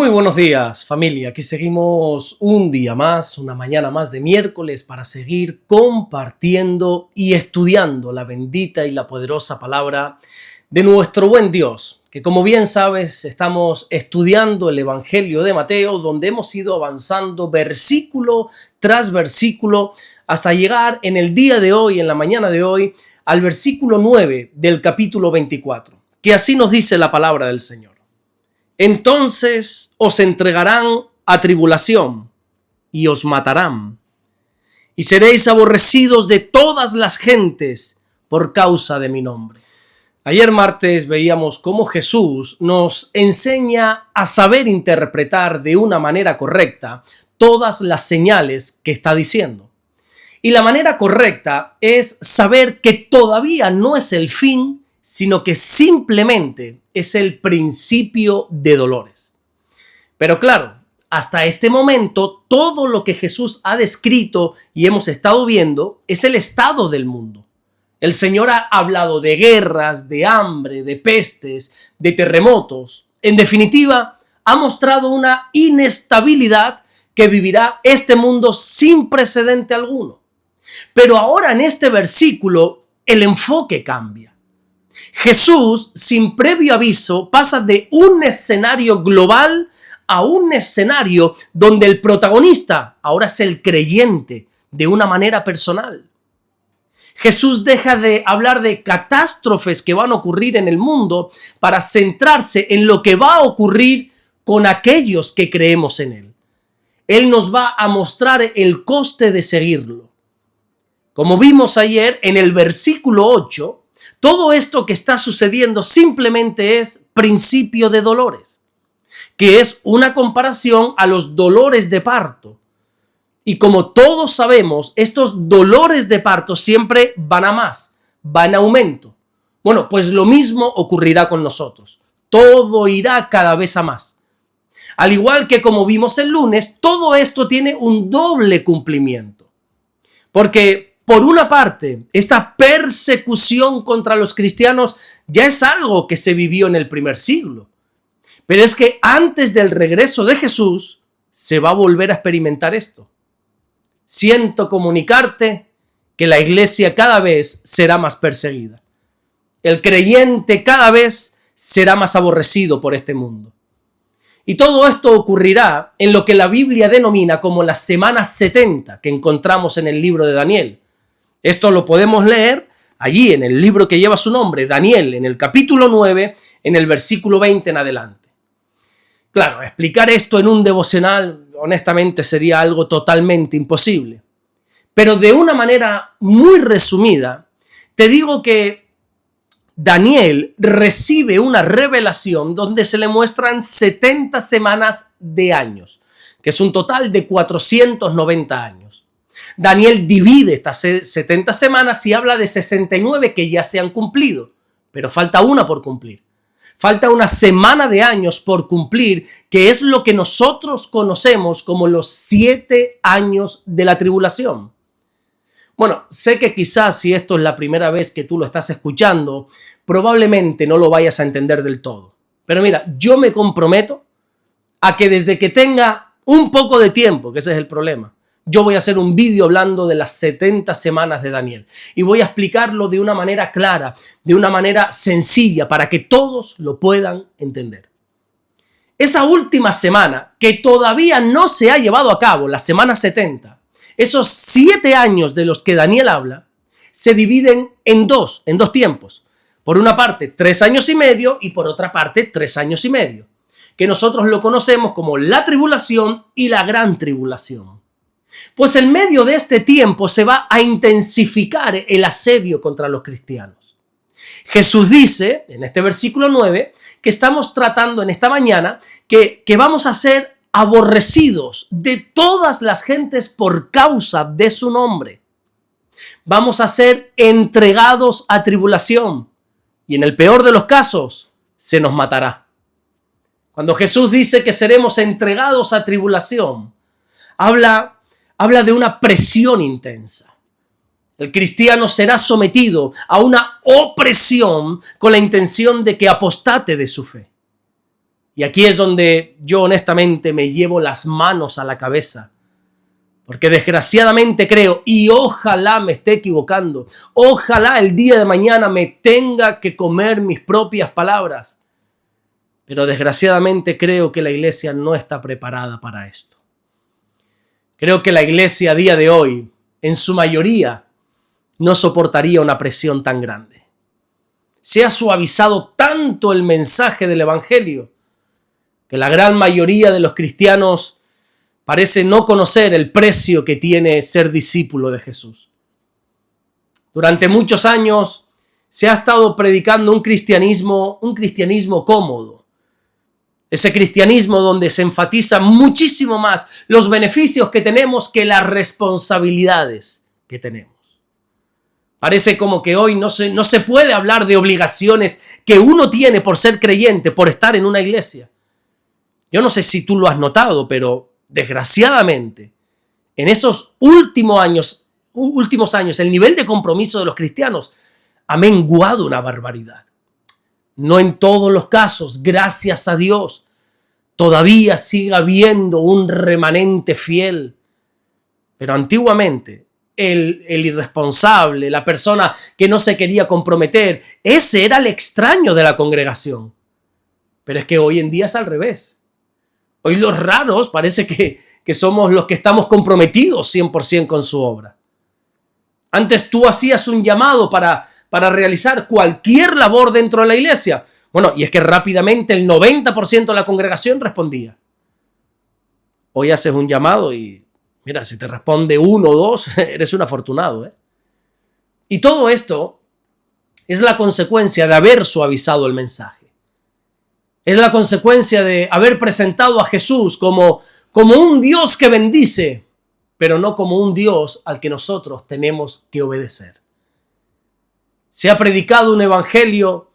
Muy buenos días, familia. Aquí seguimos un día más, una mañana más de miércoles para seguir compartiendo y estudiando la bendita y la poderosa palabra de nuestro buen Dios, que como bien sabes estamos estudiando el Evangelio de Mateo, donde hemos ido avanzando versículo tras versículo hasta llegar en el día de hoy, en la mañana de hoy, al versículo 9 del capítulo 24, que así nos dice la palabra del Señor. Entonces os entregarán a tribulación y os matarán, y seréis aborrecidos de todas las gentes por causa de mi nombre. Ayer martes veíamos cómo Jesús nos enseña a saber interpretar de una manera correcta todas las señales que está diciendo. Y la manera correcta es saber que todavía no es el fin, sino que simplemente es el principio de dolores. Pero claro, hasta este momento, todo lo que Jesús ha descrito y hemos estado viendo es el estado del mundo. El Señor ha hablado de guerras, de hambre, de pestes, de terremotos. En definitiva, ha mostrado una inestabilidad que vivirá este mundo sin precedente alguno. Pero ahora en este versículo, el enfoque cambia. Jesús, sin previo aviso, pasa de un escenario global a un escenario donde el protagonista ahora es el creyente de una manera personal. Jesús deja de hablar de catástrofes que van a ocurrir en el mundo para centrarse en lo que va a ocurrir con aquellos que creemos en Él. Él nos va a mostrar el coste de seguirlo. Como vimos ayer en el versículo 8, todo esto que está sucediendo simplemente es principio de dolores, que es una comparación a los dolores de parto. Y como todos sabemos, estos dolores de parto siempre van a más, van en aumento. Bueno, pues lo mismo ocurrirá con nosotros. Todo irá cada vez a más. Al igual que como vimos el lunes, todo esto tiene un doble cumplimiento. Porque por una parte, esta persecución contra los cristianos ya es algo que se vivió en el primer siglo. Pero es que antes del regreso de Jesús, se va a volver a experimentar esto. Siento comunicarte que la iglesia cada vez será más perseguida. El creyente cada vez será más aborrecido por este mundo. Y todo esto ocurrirá en lo que la Biblia denomina como las semanas 70 que encontramos en el libro de Daniel. Esto lo podemos leer allí en el libro que lleva su nombre, Daniel, en el capítulo 9, en el versículo 20 en adelante. Claro, explicar esto en un devocional, honestamente, sería algo totalmente imposible. Pero de una manera muy resumida, te digo que Daniel recibe una revelación donde se le muestran 70 semanas de años, que es un total de 490 años. Daniel divide estas 70 semanas y habla de 69 que ya se han cumplido, pero falta una por cumplir. Falta una semana de años por cumplir, que es lo que nosotros conocemos como los 7 años de la tribulación. Bueno, sé que quizás si esto es la primera vez que tú lo estás escuchando, probablemente no lo vayas a entender del todo. Pero mira, yo me comprometo a que desde que tenga un poco de tiempo, que ese es el problema, yo voy a hacer un vídeo hablando de las 70 semanas de Daniel y voy a explicarlo de una manera clara, de una manera sencilla, para que todos lo puedan entender. Esa última semana, que todavía no se ha llevado a cabo, la semana 70, esos 7 años de los que Daniel habla, se dividen en dos tiempos. Por una parte, 3 años y medio y por otra parte, 3 años y medio, que nosotros lo conocemos como la tribulación y la gran tribulación. Pues en medio de este tiempo se va a intensificar el asedio contra los cristianos. Jesús dice, en este versículo 9, que estamos tratando en esta mañana, que vamos a ser aborrecidos de todas las gentes por causa de su nombre. Vamos a ser entregados a tribulación y en el peor de los casos, se nos matará. Cuando Jesús dice que seremos entregados a tribulación, habla de una presión intensa. El cristiano será sometido a una opresión con la intención de que apostate de su fe. Y aquí es donde yo honestamente me llevo las manos a la cabeza. Porque desgraciadamente creo, y ojalá me esté equivocando, ojalá el día de mañana me tenga que comer mis propias palabras. Pero desgraciadamente creo que la iglesia no está preparada para esto. Creo que la iglesia a día de hoy, en su mayoría, no soportaría una presión tan grande. Se ha suavizado tanto el mensaje del evangelio que la gran mayoría de los cristianos parece no conocer el precio que tiene ser discípulo de Jesús. Durante muchos años se ha estado predicando un cristianismo cómodo. Ese cristianismo donde se enfatiza muchísimo más los beneficios que tenemos que las responsabilidades que tenemos. Parece como que hoy no se puede hablar de obligaciones que uno tiene por ser creyente, por estar en una iglesia. Yo no sé si tú lo has notado, pero desgraciadamente, en estos últimos años, el nivel de compromiso de los cristianos ha menguado una barbaridad. No en todos los casos, gracias a Dios, todavía sigue habiendo un remanente fiel. Pero antiguamente, el irresponsable, la persona que no se quería comprometer, ese era el extraño de la congregación. Pero es que hoy en día es al revés. Hoy los raros parece que somos los que estamos comprometidos 100% con su obra. Antes tú hacías un llamado para realizar cualquier labor dentro de la iglesia. Bueno, y es que rápidamente el 90% de la congregación respondía. Hoy haces un llamado y mira, si te responde 1 o 2, eres un afortunado, ¿eh? Y todo esto es la consecuencia de haber suavizado el mensaje. Es la consecuencia de haber presentado a Jesús como un Dios que bendice, pero no como un Dios al que nosotros tenemos que obedecer. Se ha predicado un evangelio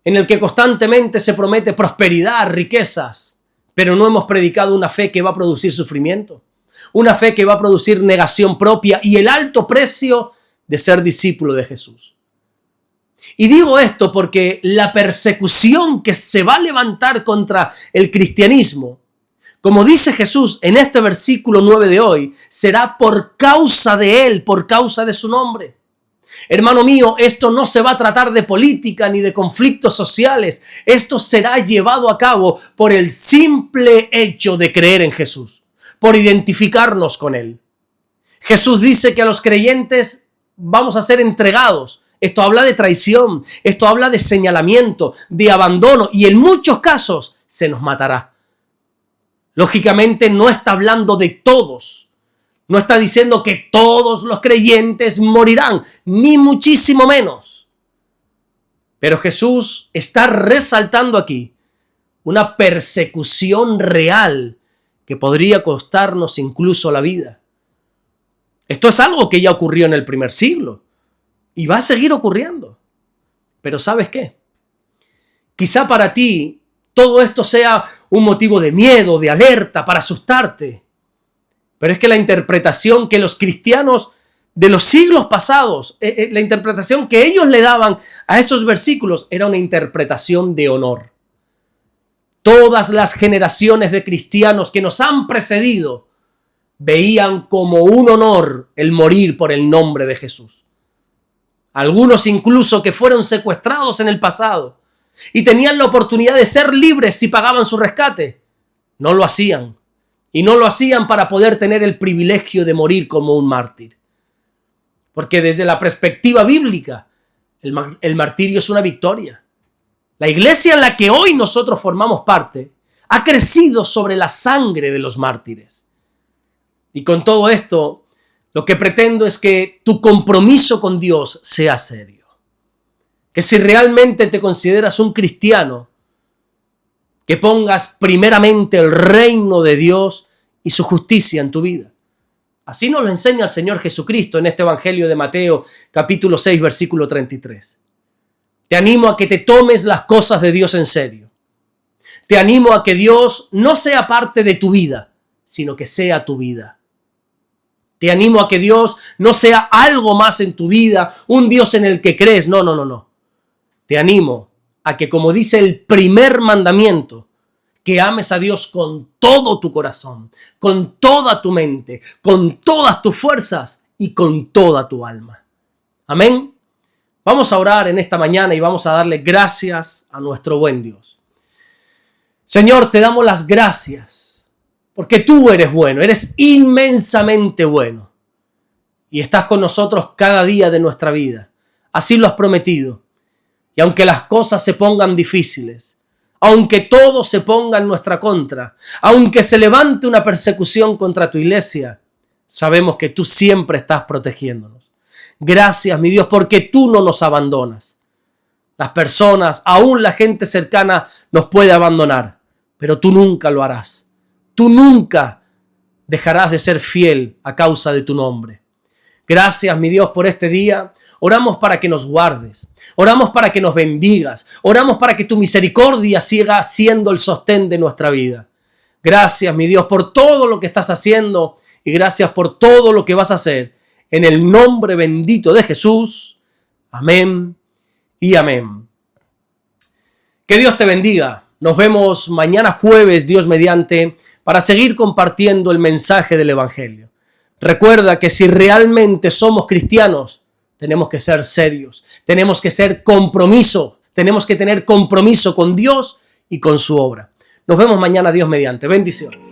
en el que constantemente se promete prosperidad, riquezas, pero no hemos predicado una fe que va a producir sufrimiento, una fe que va a producir negación propia y el alto precio de ser discípulo de Jesús. Y digo esto porque la persecución que se va a levantar contra el cristianismo, como dice Jesús en este versículo 9 de hoy, será por causa de Él, por causa de su nombre. Hermano mío, esto no se va a tratar de política ni de conflictos sociales. Esto será llevado a cabo por el simple hecho de creer en Jesús, por identificarnos con Él. Jesús dice que a los creyentes vamos a ser entregados. Esto habla de traición, esto habla de señalamiento, de abandono y en muchos casos se nos matará. Lógicamente no está hablando de todos. No está diciendo que todos los creyentes morirán, ni muchísimo menos. Pero Jesús está resaltando aquí una persecución real que podría costarnos incluso la vida. Esto es algo que ya ocurrió en el primer siglo y va a seguir ocurriendo. Pero ¿sabes qué? Quizá para ti todo esto sea un motivo de miedo, de alerta, para asustarte. Pero es que la interpretación que los cristianos de los siglos pasados, la interpretación que ellos le daban a estos versículos era una interpretación de honor. Todas las generaciones de cristianos que nos han precedido veían como un honor el morir por el nombre de Jesús. Algunos incluso que fueron secuestrados en el pasado y tenían la oportunidad de ser libres si pagaban su rescate, no lo hacían. Y no lo hacían para poder tener el privilegio de morir como un mártir. Porque desde la perspectiva bíblica, el martirio es una victoria. La iglesia en la que hoy nosotros formamos parte ha crecido sobre la sangre de los mártires. Y con todo esto, lo que pretendo es que tu compromiso con Dios sea serio. Que si realmente te consideras un cristiano, que pongas primeramente el reino de Dios y su justicia en tu vida. Así nos lo enseña el Señor Jesucristo en este Evangelio de Mateo, capítulo 6, versículo 33. Te animo a que te tomes las cosas de Dios en serio. Te animo a que Dios no sea parte de tu vida, sino que sea tu vida. Te animo a que Dios no sea algo más en tu vida, un Dios en el que crees. No. Te animo a que, como dice el primer mandamiento, que ames a Dios con todo tu corazón, con toda tu mente, con todas tus fuerzas y con toda tu alma. Amén. Vamos a orar en esta mañana y vamos a darle gracias a nuestro buen Dios. Señor, te damos las gracias porque tú eres bueno, eres inmensamente bueno y estás con nosotros cada día de nuestra vida. Así lo has prometido. Y aunque las cosas se pongan difíciles, aunque todo se ponga en nuestra contra, aunque se levante una persecución contra tu iglesia, sabemos que tú siempre estás protegiéndonos. Gracias, mi Dios, porque tú no nos abandonas. Las personas, aún la gente cercana, nos puede abandonar, pero tú nunca lo harás. Tú nunca dejarás de ser fiel a causa de tu nombre. Gracias, mi Dios, por este día. Oramos para que nos guardes, oramos para que nos bendigas, oramos para que tu misericordia siga siendo el sostén de nuestra vida. Gracias, mi Dios, por todo lo que estás haciendo y gracias por todo lo que vas a hacer. En el nombre bendito de Jesús. Amén y amén. Que Dios te bendiga. Nos vemos mañana jueves, Dios mediante, para seguir compartiendo el mensaje del Evangelio. Recuerda que si realmente somos cristianos, tenemos que ser serios, tenemos que ser compromiso, tenemos que tener compromiso con Dios y con su obra. Nos vemos mañana, Dios mediante. Bendiciones.